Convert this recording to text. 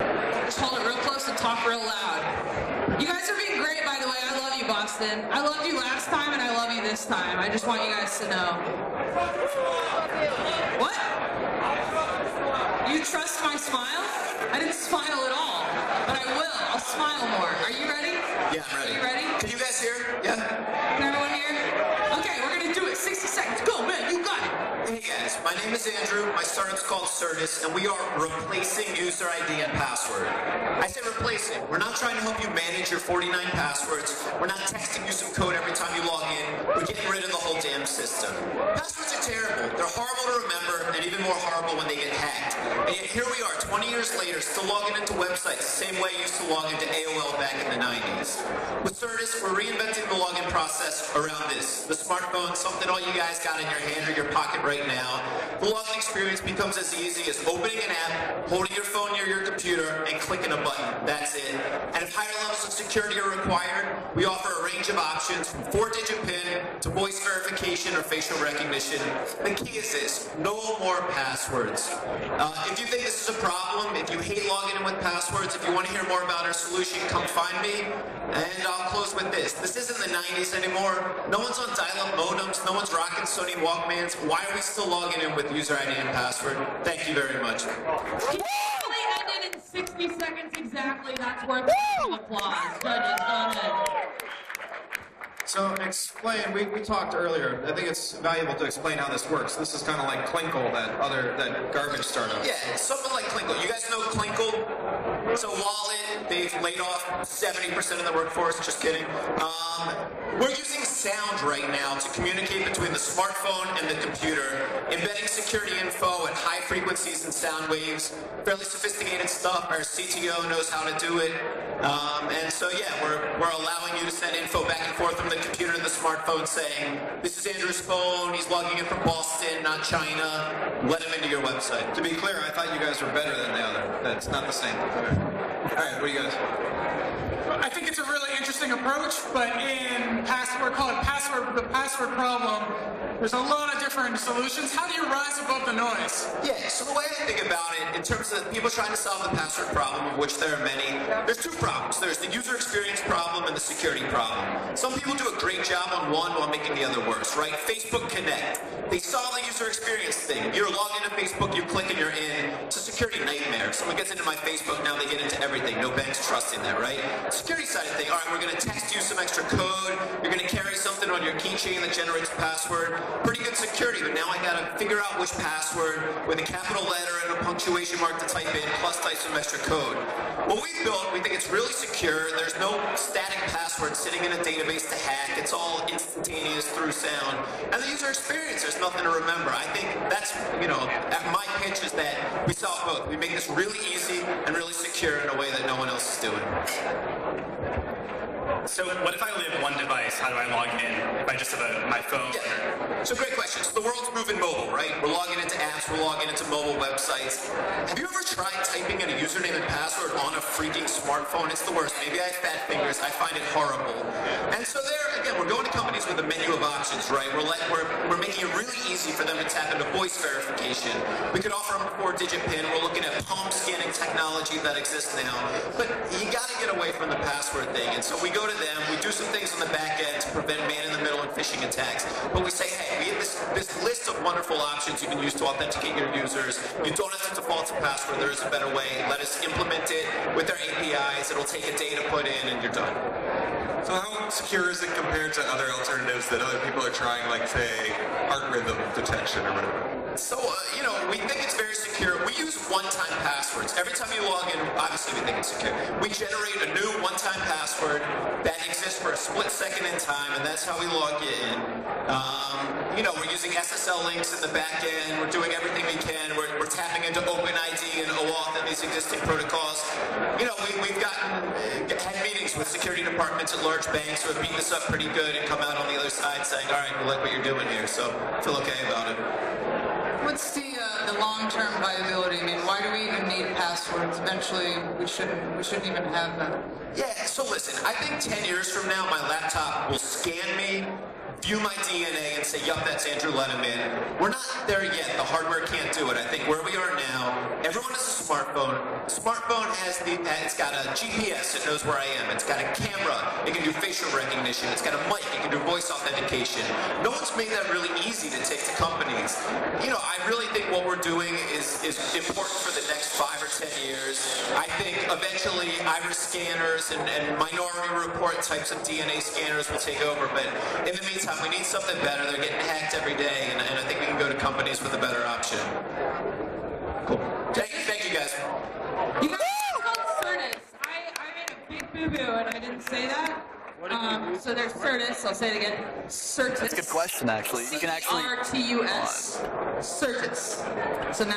Just hold it real close and talk real loud. You guys are being great, by the way. I love you, Boston. I loved you last time, and I love you this time. I just want you guys to know. What? You trust my smile? I didn't smile at all, but I will. I'll smile more. Are you ready? Yeah, I'm ready. Are you ready? Can you guys hear? Yeah? Can everyone hear? Okay, we're gonna do it. 60 seconds. Go, man. You got it. Hey guys, my name is Andrew. My startup's called Certus, and we are replacing user ID and password. I say replacing. We're not trying to help you manage your 49 passwords. We're not texting you some code every time you log in. We're getting rid of the whole damn system. Passwords are terrible. They're horrible to remember, and even more horrible when they get hacked. And yet here we are, 20 years later, still logging into websites the same way you used to log into AOL back in the 90s. With Certus, we're reinventing the login process around this. The smartphone, something all you guys got in your hand or your pocket right now. The login experience becomes as easy as opening an app, holding your phone near your computer, and clicking a button. That's it. And if higher levels of security are required, we offer a range of options from 4-digit PIN to voice verification or facial recognition. The key is this: no more passwords. If you think this is a problem, if you hate logging in with passwords, if you want to hear more about our solution, come find me. And I'll close with this. This isn't the 90s anymore. No one's on dial-up modems. No one's rocking Sony Walkmans. Why are we still logging in with user ID and password? Thank you very much. It ended in 60 seconds exactly. That's worth a applause. Judges, go ahead. So explain, we talked earlier, I think it's valuable to explain how this works. This is kind of like Klinkle, that garbage startup. Yeah, something like Klinkle. You guys know Klinkle? It's a wallet. They've laid off 70% of the workforce. Just kidding. We're using sound right now to communicate between the smartphone and the computer, embedding security info at high frequencies and sound waves. Fairly sophisticated stuff. Our CTO knows how to do it. And so yeah, we're allowing you to send info back and forth from the computer to the smartphone saying, this is Andrew's phone, he's logging in from Boston, not China. Let him into your website. To be clear, I thought you guys were better than the other. That's not the same. All right, what do you guys? I think it's a really interesting approach, but in password, call it the password problem, there's a lot of different solutions. How do you rise above the noise? Yeah, so the way I think about it, in terms of people trying to solve the password problem, of which there are many, there's two problems. There's the user experience problem and the security problem. Some people do a great job on one while making the other worse, right? Facebook Connect. They solve the user experience thing. You're logged into Facebook, you click and you're in. It's a security nightmare. If someone gets into my Facebook now, they get into everything. No bank's trusting that, right? Security side of thing, all right, we're gonna text you some extra code. You're gonna carry something on your keychain that generates a password. Pretty good security, but now I gotta figure out which password with a capital letter and a punctuation mark to type in, plus type some extra code. What we've built, we think it's really secure. There's no static password sitting in a database to hack. It's all instantaneous through sound. And the user experience, there's nothing to remember. I think that's, my pitch is that we solve both. We make this really easy and really secure in a way that no one else is doing. So what if I only have one device? How do I log in? If I just have my phone? Yeah. So great question. So the world's moving mobile, right? We're logging into apps, we're logging into mobile websites. Have you ever tried typing in a username and password on a freaking smartphone? It's the worst. Maybe I have fat fingers. I find it horrible. And so there, again, we're going to companies with a menu of options, right? We're making it really easy for them to tap into voice verification. We could offer them a 4-digit PIN. We're looking at palm scanning technology that exists now. But you got to get away from the password thing. And so we go to them, we do some things on the back end to prevent man-in-the-middle and phishing attacks. But we say, hey, we have this list of wonderful options you can use to authenticate your users. You don't have to default to password. There is a better way. Let us implement it with our APIs. It'll take a day to put in, and you're done. So how secure is it compared to other alternatives that other people are trying, like, say, heart rhythm detection or whatever? So, we think it's very secure. We use one-time passwords. Every time you log in, obviously we think it's secure. We generate a new one-time password that exists for a split second in time, and that's how we log you in. We're using SSL links in the back end. We're doing everything we can. We're tapping into OpenID and OAuth and these existing protocols. We've had meetings with security departments at large banks who have beaten us up pretty good and come out on the other side saying, all right, we like what you're doing here, so feel okay about it. What's the about the long-term viability. I mean, why do we even need passwords? Eventually, we shouldn't even have them. Yeah, so listen, I think 10 years from now, my laptop will scan me, view my DNA, and say, yup, that's Andrew, let him in. We're not there yet. The hardware can't do it. I think where we are now, everyone has a smartphone. The smartphone it's got a GPS, it knows where I am. It's got a camera, it can do facial recognition. It's got a mic, it can do voice authentication. No one's made that really easy to take to companies. You know, I really think what we're doing is important for the next 5 or 10 years. I think eventually iris scanners and minority report types of DNA scanners will take over, but in the meantime, we need something better. They're getting hacked every day, and I think we can go to companies with a better option. Cool. Thank you guys. You guys are called Certus. I made a big boo-boo and I didn't say that. So there's Certus. I'll say it again. Certus. That's a good question, actually. You can actually Certus. Certus. So now